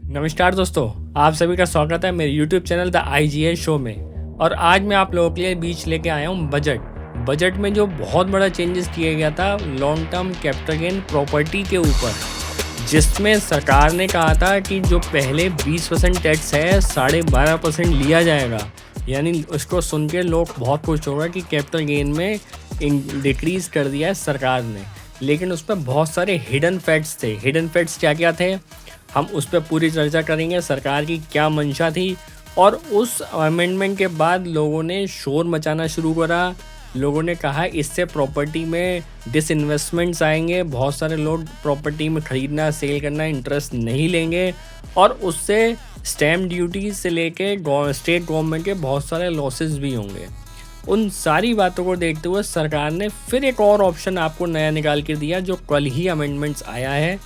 नमस्कार दोस्तों, आप सभी का स्वागत है मेरे YouTube channel the IGL show में। और आज मैं आप लोगों के लिए बीच लेके आया हूँ बजट में जो बहुत बड़ा चेंजेस किया गया था long term capital gain property के ऊपर, जिसमें सरकार ने कहा था कि जो पहले 20% टैक्स है 12.5% लिया जाएगा। यानी उसको सुन के लोग बहुत खुश होगा कि कैपिटल गेन में डिक्रीज़ कर दिया है सरकार ने, लेकिन उस पर बहुत सारे हिडन फैक्ट्स थे। हिडन फैक्ट्स क्या क्या थे, हम उस पर पूरी चर्चा करेंगे। सरकार की क्या मंशा थी, और उस अमेंडमेंट के बाद लोगों ने शोर मचाना शुरू करा। लोगों ने कहा इससे प्रॉपर्टी में डिसइन्वेस्टमेंट्स आएंगे, बहुत सारे लोग प्रॉपर्टी में ख़रीदना सेल करना इंटरेस्ट नहीं लेंगे, और उससे स्टैम्प ड्यूटी से लेके स्टेट गवर्नमेंट के बहुत सारे लॉसेस भी होंगे। उन सारी बातों को देखते हुए सरकार ने फिर एक और ऑप्शन आपको नया निकाल के दिया, जो कल ही अमेंडमेंट्स आया है।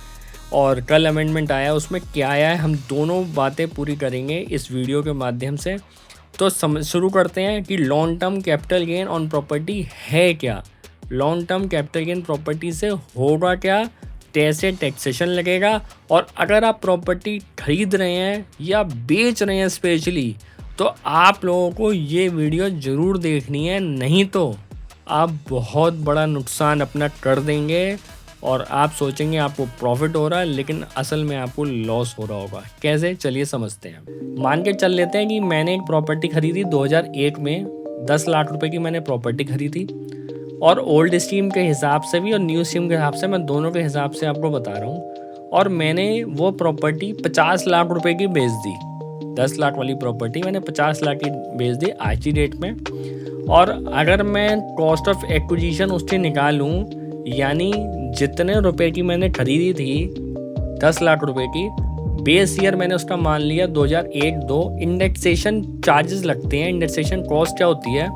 और कल अमेंडमेंट आया, उसमें क्या आया है हम दोनों बातें पूरी करेंगे इस वीडियो के माध्यम से। तो शुरू करते हैं कि long term capital gain on property है क्या। Long term capital gain property से होगा क्या, कैसे टैक्सेशन लगेगा, और अगर आप प्रॉपर्टी खरीद रहे हैं या बेच रहे हैं स्पेशली, तो आप लोगों को ये वीडियो ज़रूर देखनी है, नहीं तो आप बहुत बड़ा नुकसान अपना कर देंगे और आप सोचेंगे आपको प्रॉफिट हो रहा है, लेकिन असल में आपको लॉस हो रहा होगा। कैसे, चलिए समझते हैं। मान के चल लेते हैं कि मैंने एक प्रॉपर्टी खरीदी 2001 में, 10 लाख रुपए की मैंने प्रॉपर्टी खरीदी। और ओल्ड स्कीम के हिसाब से भी और न्यू स्कीम के हिसाब से, मैं दोनों के हिसाब से आपको बता रहा हूँ। और मैंने वो प्रॉपर्टी 50 लाख रुपए की बेच दी। 10 लाख वाली प्रॉपर्टी मैंने 50 लाख की बेच दी आज की डेट में। और अगर मैं कॉस्ट ऑफ एक्विजिशन उससे निकालूं, यानी जितने रुपए की मैंने खरीदी थी 10 लाख रुपए की, बेस ईयर मैंने उसका मान लिया 2001-2। इंडेक्सेशन चार्जेस लगते हैं। इंडेक्सेशन कॉस्ट क्या होती है,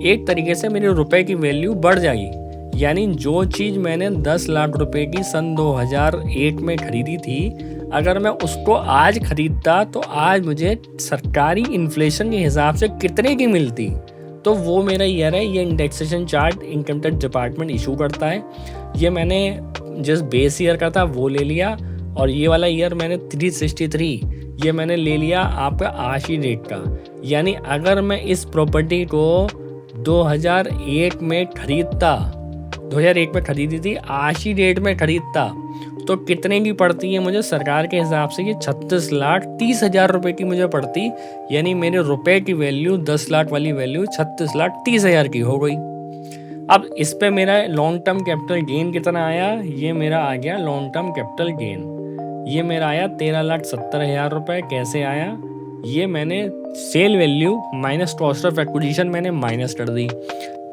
एक तरीके से मेरे रुपए की वैल्यू बढ़ जाएगी। यानी जो चीज़ मैंने 10 लाख रुपए की सन 2001 में खरीदी थी, अगर मैं उसको आज खरीदता तो आज मुझे सरकारी इन्फ्लेशन के हिसाब से कितने की मिलती, तो वो मेरा ईयर है। ये indexation chart income tax department issue करता है। ये मैंने जिस बेस ईयर का था वो ले लिया, और ये वाला ईयर मैंने 363 ये मैंने ले लिया आपका आज की डेट का। यानी अगर मैं इस प्रॉपर्टी को 2001 में खरीदता, 2001 में खरीदी थी, आज की डेट में खरीदता, तो कितने की पड़ती है मुझे सरकार के हिसाब से? ये 36,30,000 रुपये की मुझे पड़ती। यानी मेरे रुपए की वैल्यू 10 लाख वाली वैल्यू 36,30,000 की हो गई। अब इस पे मेरा लॉन्ग टर्म कैपिटल गेन कितना आया, ये मेरा आ गया लॉन्ग टर्म कैपिटल गेन। ये मेरा आया 13,70,000 रुपये। कैसे आया, ये मैंने sale value minus cost of acquisition मैंने माइनस कर दी।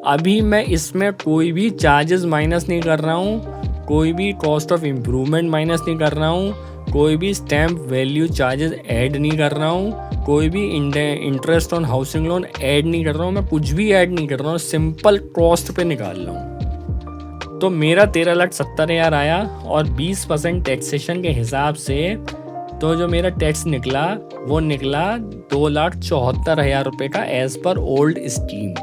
अभी मैं इसमें कोई भी चार्जेस माइनस नहीं कर रहा हूँ, कोई भी कॉस्ट ऑफ इम्प्रूवमेंट माइनस नहीं कर रहा हूँ, कोई भी स्टैम्प वैल्यू चार्जेस ऐड नहीं कर रहा हूँ, कोई भी interest on housing loan add नहीं कर रहा हूँ। मैं कुछ भी ऐड नहीं कर रहा हूँ, सिंपल कॉस्ट पे निकाल रहा हूँ। तो मेरा 13,70,000 आया, और 20% टैक्सेशन के हिसाब से तो जो मेरा टैक्स निकला वो निकला 2,74,000 रुपये का एज पर ओल्ड स्कीम।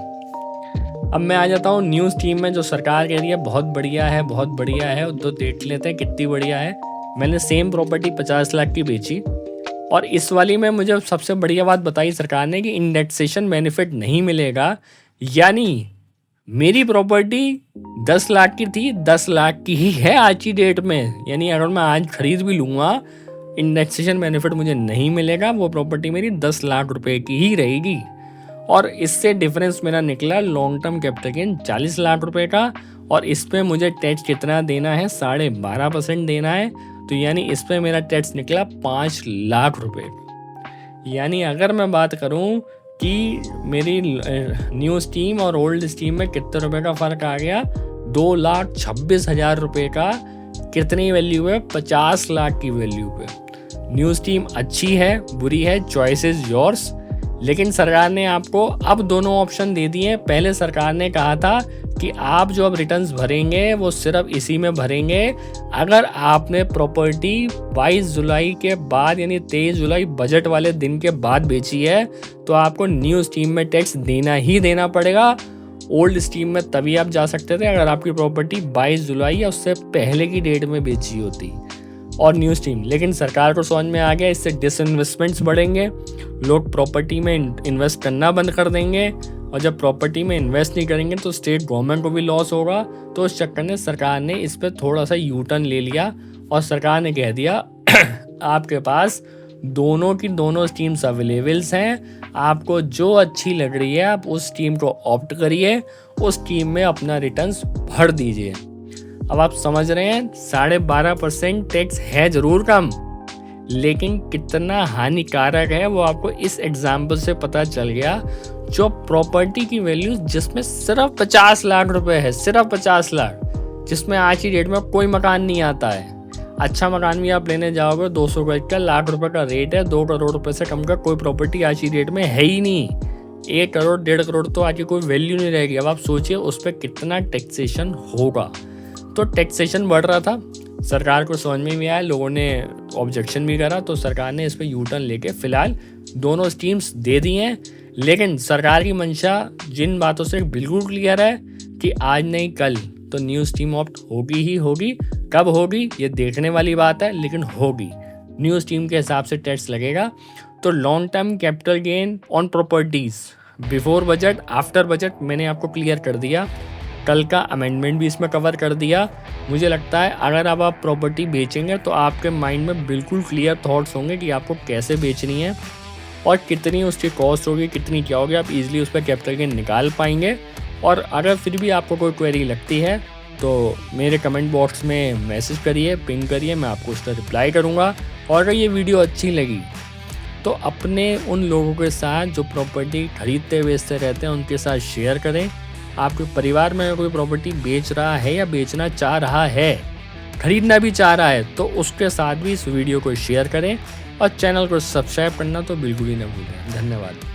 अब मैं आ जाता हूँ न्यू स्कीम में, जो सरकार कह रही है बहुत बढ़िया है, बहुत बढ़िया है। तो देख लेते हैं कितनी बढ़िया है। मैंने सेम प्रॉपर्टी 50 लाख की बेची, और इस वाली में मुझे सबसे बढ़िया बात बताई सरकार ने कि इंडेक्सेशन बेनिफिट नहीं मिलेगा। यानी मेरी प्रॉपर्टी 10 लाख की थी, 10 लाख की ही है आज की डेट में। यानी अगर मैं आज खरीद भी लूँगा, इंडेक्सेशन बेनिफिट मुझे नहीं मिलेगा, वो प्रॉपर्टी मेरी 10 लाख रुपए की ही रहेगी। और इससे डिफरेंस मेरा निकला long term capital gain 40 lakh रुपए का, और इस पर मुझे टैक्स कितना देना है, 12.5% देना है। तो यानी इस पर मेरा टैक्स निकला 5 लाख रुपए। यानी अगर मैं बात करूं कि मेरी न्यू स्कीम और ओल्ड स्कीम में कितने रुपए का फ़र्क आ गया, 2,26,000 रुपये का। कितनी वैल्यू है, 50 लाख की वैल्यू पे। न्यू स्कीम अच्छी है, बुरी है, चॉइस इज योर्स। लेकिन सरकार ने आपको अब दोनों ऑप्शन दे दिए। पहले सरकार ने कहा था कि आप जो अब रिटर्न्स भरेंगे वो सिर्फ इसी में भरेंगे अगर आपने प्रॉपर्टी 22 जुलाई के बाद, यानी 23 जुलाई बजट वाले दिन के बाद बेची है, तो आपको न्यू स्कीम में टैक्स देना ही देना पड़ेगा। ओल्ड स्कीम में तभी आप जा सकते थे अगर आपकी प्रॉपर्टी 22 जुलाई या उससे पहले की डेट में बेची होती। और न्यू स्ट्रीम। लेकिन सरकार को समझ में आ गया इससे डिसइन्वेस्टमेंट्स बढ़ेंगे, लोग प्रॉपर्टी में इन्वेस्ट करना बंद कर देंगे, और जब प्रॉपर्टी में इन्वेस्ट नहीं करेंगे तो स्टेट गवर्नमेंट को भी लॉस होगा। तो उस चक्कर में सरकार ने इस पर थोड़ा सा यू टर्न ले लिया और सरकार ने कह दिया आपके पास दोनों की दोनों स्कीम्स अवेलेबल्स हैं, आपको जो अच्छी लग रही है आप उस स्कीम को ऑप्ट करिए, उस स्कीम में अपना रिटर्न्स भर दीजिए। अब आप समझ रहे हैं 12.5% टैक्स है ज़रूर कम, लेकिन कितना हानिकारक है वो आपको इस एग्जाम्पल से पता चल गया। जो प्रॉपर्टी की वैल्यू जिसमें सिर्फ 50 लाख रुपए है, सिर्फ 50 लाख, जिसमें आज की डेट में कोई मकान नहीं आता है। अच्छा मकान भी आप लेने जाओगे 200 गज का, लाख रुपए का रेट है, 2 करोड़ रुपए से कम का कोई प्रॉपर्टी आज की डेट में है ही नहीं। 1 करोड़ 1.5 करोड़ तो आज की कोई वैल्यू नहीं रहेगी। अब आप सोचिए उस पर कितना टैक्सेशन होगा। तो टैक्सेशन बढ़ रहा था, सरकार को समझ में भी आया, लोगों ने ऑब्जेक्शन भी करा, तो सरकार ने इस पर यू टर्न लेके फिलहाल दोनों स्कीम्स दे दी हैं। लेकिन सरकार की मंशा जिन बातों से बिल्कुल क्लियर है कि आज नहीं कल तो न्यू स्कीम ऑप्ट होगी ही होगी। कब होगी ये देखने वाली बात है, लेकिन होगी। न्यू स्कीम के हिसाब से टैक्स लगेगा। तो long term capital gain on properties before budget after budget मैंने आपको क्लियर कर दिया। कल का अमेंडमेंट भी इसमें कवर कर दिया। मुझे लगता है अगर अब आप प्रॉपर्टी बेचेंगे तो आपके माइंड में बिल्कुल क्लियर थॉट्स होंगे कि आपको कैसे बेचनी है और कितनी उसकी कॉस्ट होगी, कितनी क्या होगी। आप इजीली उस पर कैपिटल गेन निकाल पाएंगे। और अगर फिर भी आपको कोई क्वेरी लगती है तो मेरे कमेंट बॉक्स में मैसेज करिए, पिंग करिए, मैं आपको उस पर रिप्लाई करूँगा। और अगर ये वीडियो अच्छी लगी तो अपने उन लोगों के साथ जो प्रॉपर्टी खरीदते बेचते रहते हैं उनके साथ शेयर करें। आपके परिवार में कोई प्रॉपर्टी बेच रहा है या बेचना चाह रहा है, खरीदना भी चाह रहा है, तो उसके साथ भी इस वीडियो को शेयर करें और चैनल को सब्सक्राइब करना तो बिल्कुल ही ना भूलें। धन्यवाद।